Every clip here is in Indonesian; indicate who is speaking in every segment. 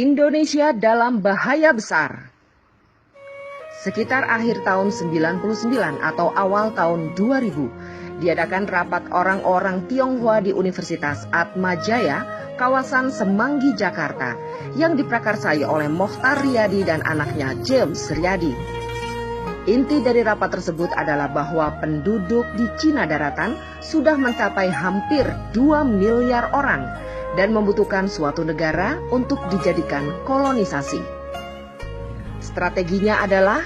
Speaker 1: Indonesia dalam bahaya besar. Sekitar akhir tahun 99 atau awal tahun 2000, diadakan rapat orang-orang Tionghoa di Universitas Atmajaya, kawasan Semanggi, Jakarta, yang diprakarsai oleh Mokhtar Riyadi dan anaknya James Riyadi. Inti dari rapat tersebut adalah bahwa penduduk di Cina daratan sudah mencapai hampir 2 miliar orang dan membutuhkan suatu negara untuk dijadikan kolonisasi. Strateginya adalah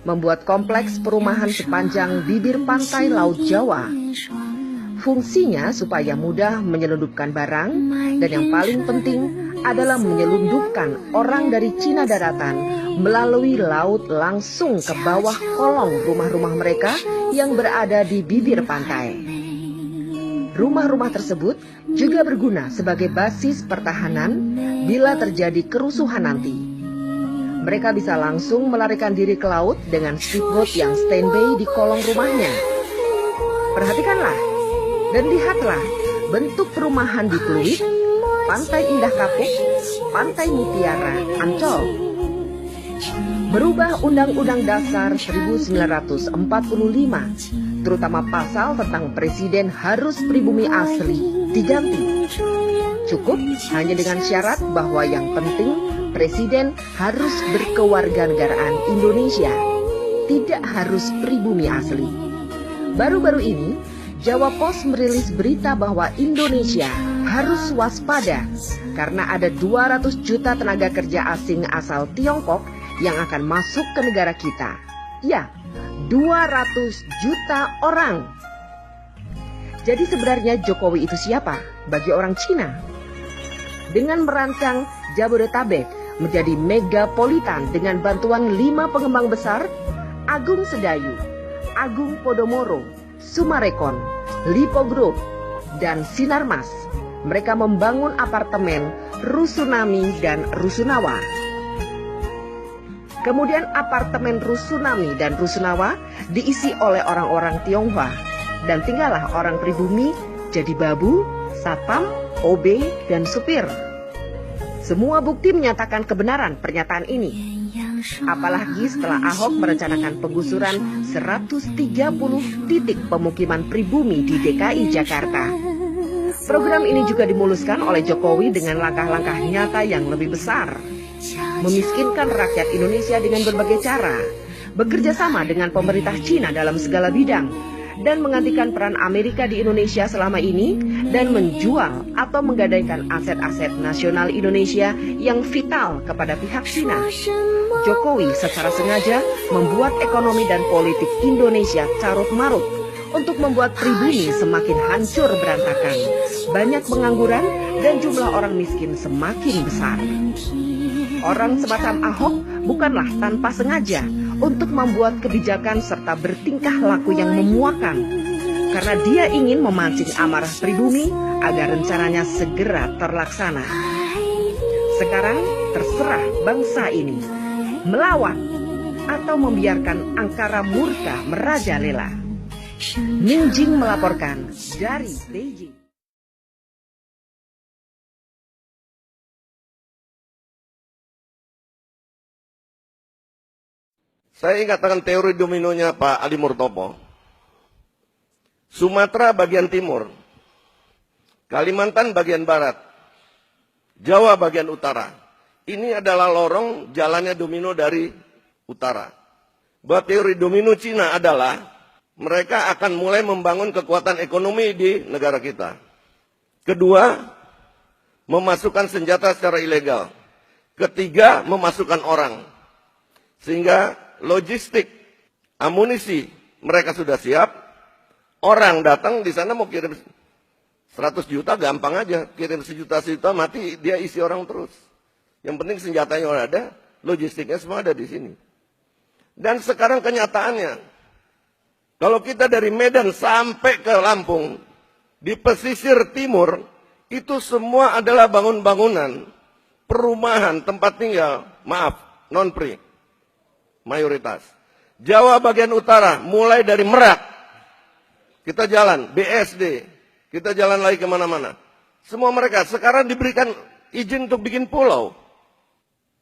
Speaker 1: membuat kompleks perumahan sepanjang bibir pantai Laut Jawa. Fungsinya supaya mudah menyelundupkan barang, dan yang paling penting adalah menyelundupkan orang dari Cina daratan melalui laut langsung ke bawah kolong rumah-rumah mereka yang berada di bibir pantai. Rumah-rumah tersebut juga berguna sebagai basis pertahanan bila terjadi kerusuhan nanti. Mereka bisa langsung melarikan diri ke laut dengan speedboat yang standby di kolong rumahnya. Perhatikanlah dan lihatlah bentuk perumahan di Pluit, Pantai Indah Kapuk, Pantai Mutiara, Ancol. Merubah Undang-Undang Dasar 1945, terutama pasal tentang presiden harus pribumi asli, diganti. Cukup hanya dengan syarat bahwa yang penting presiden harus berkewarganegaraan Indonesia, tidak harus pribumi asli. Baru-baru ini, Jawa Pos merilis berita bahwa Indonesia harus waspada karena ada 200 juta tenaga kerja asing asal Tiongkok yang akan masuk ke negara kita. Ya, 200 juta orang. Jadi sebenarnya Jokowi itu siapa bagi orang Cina? Dengan merancang Jabodetabek menjadi megapolitan dengan bantuan 5 pengembang besar, Agung Sedayu, Agung Podomoro, Sumarekon, Lipo Group, dan Sinarmas, mereka membangun apartemen Rusunami dan Rusunawa. Kemudian apartemen Rusunami dan Rusunawa diisi oleh orang-orang Tionghoa, dan tinggallah orang pribumi jadi babu, satpam, OB, dan supir. Semua bukti menyatakan kebenaran pernyataan ini. Apalagi setelah Ahok merencanakan penggusuran 130 titik pemukiman pribumi di DKI Jakarta. Program ini juga dimuluskan oleh Jokowi dengan langkah-langkah nyata yang lebih besar. Memiskinkan rakyat Indonesia dengan berbagai cara, bekerja sama dengan pemerintah Cina dalam segala bidang, dan menggantikan peran Amerika di Indonesia selama ini, dan menjual atau menggadaikan aset-aset nasional Indonesia yang vital kepada pihak Cina. Jokowi secara sengaja membuat ekonomi dan politik Indonesia carut-marut untuk membuat pribumi semakin hancur berantakan, banyak pengangguran, dan jumlah orang miskin semakin besar. Orang semacam Ahok bukanlah tanpa sengaja untuk membuat kebijakan serta bertingkah laku yang memuakan, karena dia ingin memancing amarah pribumi agar rencananya segera terlaksana. Sekarang terserah bangsa ini melawan atau membiarkan angkara murka merajalela. Minjing melaporkan dari Beijing.
Speaker 2: Saya katakan teori dominonya Pak Ali Murtopo. Sumatera bagian timur, Kalimantan bagian barat, Jawa bagian utara. Ini adalah lorong jalannya domino dari utara. Bahwa teori domino Cina adalah mereka akan mulai membangun kekuatan ekonomi di negara kita. Kedua, memasukkan senjata secara ilegal. Ketiga, memasukkan orang. Sehingga logistik, amunisi mereka sudah siap. Orang datang di sana mau kirim 100 juta gampang aja. Kirim sejuta mati dia isi orang terus. Yang penting senjatanya udah ada, logistiknya semua ada di sini. Dan sekarang kenyataannya, kalau kita dari Medan sampai ke Lampung, di pesisir timur, itu semua adalah bangun-bangunan, perumahan, tempat tinggal, maaf, non-pri, mayoritas. Jawa bagian utara, mulai dari Merak, kita jalan, BSD, kita jalan lagi kemana-mana. Semua mereka sekarang diberikan izin untuk bikin pulau.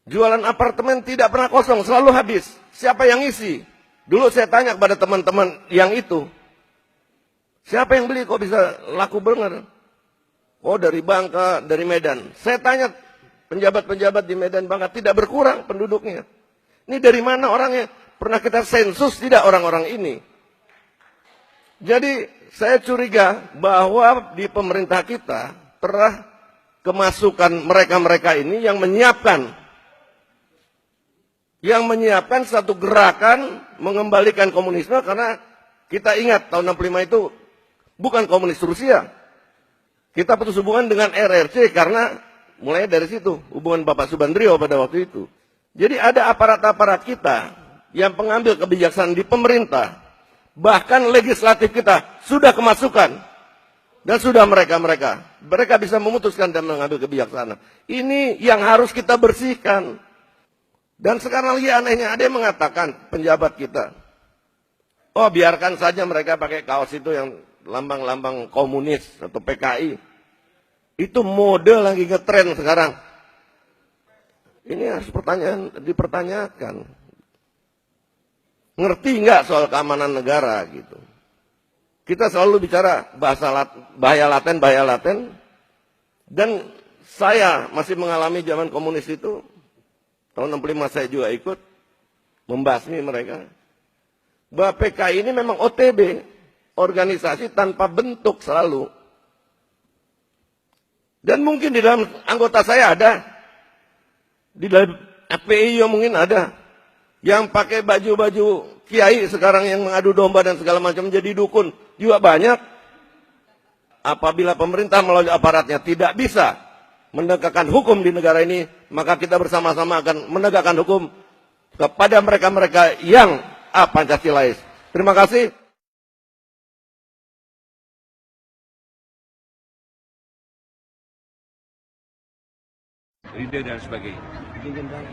Speaker 2: Jualan apartemen tidak pernah kosong, selalu habis. Siapa yang isi? Dulu saya tanya kepada teman-teman yang itu, siapa yang beli kok bisa laku bener? Oh dari Bangka, dari Medan. Saya tanya penjabat-penjabat di Medan Bangka, tidak berkurang penduduknya. Ini dari mana orangnya? Pernah kita sensus tidak orang-orang ini? Jadi saya curiga bahwa di pemerintah kita pernah kemasukan mereka-mereka ini yang menyiapkan satu gerakan mengembalikan komunisme, karena kita ingat tahun 65 itu bukan komunis Rusia. Kita putus hubungan dengan RRC karena mulai dari situ hubungan Bapak Subandrio pada waktu itu. Jadi ada aparat-aparat kita yang pengambil kebijaksanaan di pemerintah, bahkan legislatif kita sudah kemasukan dan sudah mereka bisa memutuskan dan mengambil kebijaksanaan. Ini yang harus kita bersihkan. Dan sekarang lagi anehnya ada yang mengatakan penjabat kita, oh biarkan saja mereka pakai kaos itu yang lambang-lambang komunis atau PKI. Itu mode lagi ngetren sekarang. Ini harus dipertanyakan. Ngerti nggak soal keamanan negara gitu? Kita selalu bicara bahaya laten. Dan saya masih mengalami zaman komunis itu. Tahun 65 saya juga ikut membasmi mereka. Bahwa PKI ini memang OTB, organisasi tanpa bentuk selalu. Dan mungkin di dalam anggota saya ada, di dalam FPI mungkin ada, yang pakai baju-baju kiai sekarang yang mengadu domba dan segala macam jadi dukun, juga banyak. Apabila pemerintah melalui aparatnya tidak bisa menegakkan hukum di negara ini, maka kita bersama-sama akan menegakkan hukum kepada mereka-mereka yang Pancasilais. Terima kasih.
Speaker 3: Ide dan sebagainya.
Speaker 4: Izin Bang,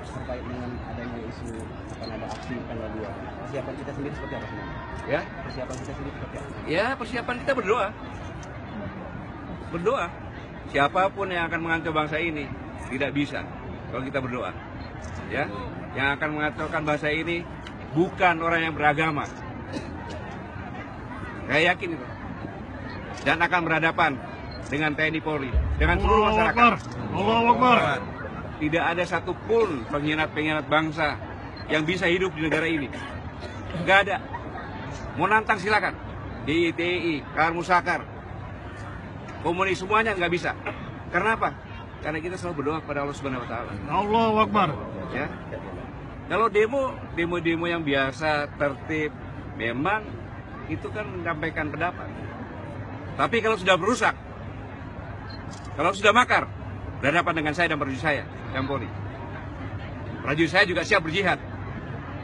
Speaker 4: terkait dengan adanya isu akan ada aksi tanggal 2. Persiapan kita sendiri seperti apa sebenarnya?
Speaker 3: Ya?
Speaker 4: Persiapan kita sendiri seperti apa?
Speaker 3: Ya, persiapan kita berdoa. Berdoa. Siapapun yang akan mengacau bangsa ini tidak bisa kalau kita berdoa. Ya, yang akan mengacaukan bangsa ini bukan orang yang beragama. Saya yakin itu. Dan akan berhadapan dengan TNI Polri, dengan seluruh masyarakat.
Speaker 5: Allahu Akbar.
Speaker 3: Tidak ada satupun pengkhianat-pengkhianat bangsa yang bisa hidup di negara ini. Nggak ada. Mau nantang silakan. DITI, Kahar Musakar, komunis semuanya nggak bisa. Karena apa? Karena kita selalu berdoa kepada Allah Subhanahu Wa Taala.
Speaker 5: Allahu Akbar.
Speaker 3: Ya. Kalau demo yang biasa, tertib, memang itu kan menyampaikan pendapat. Tapi kalau sudah berusak, kalau sudah makar, berhadapan dengan saya dan prajurit saya, dan Polri. Prajurit saya juga siap berjihad,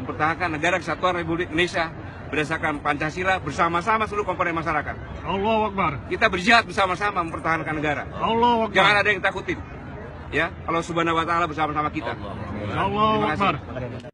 Speaker 3: mempertahankan negara kesatuan Republik Indonesia berdasarkan Pancasila bersama-sama seluruh komponen masyarakat.
Speaker 5: Allahu Akbar.
Speaker 3: Kita berjihad bersama-sama mempertahankan negara.
Speaker 5: Allahu Akbar.
Speaker 3: Jangan ada yang takutin. Ya, Allah Subhanahu Wa Taala bersama-sama kita.
Speaker 5: Allahu
Speaker 3: Terima kasih.
Speaker 5: Akbar.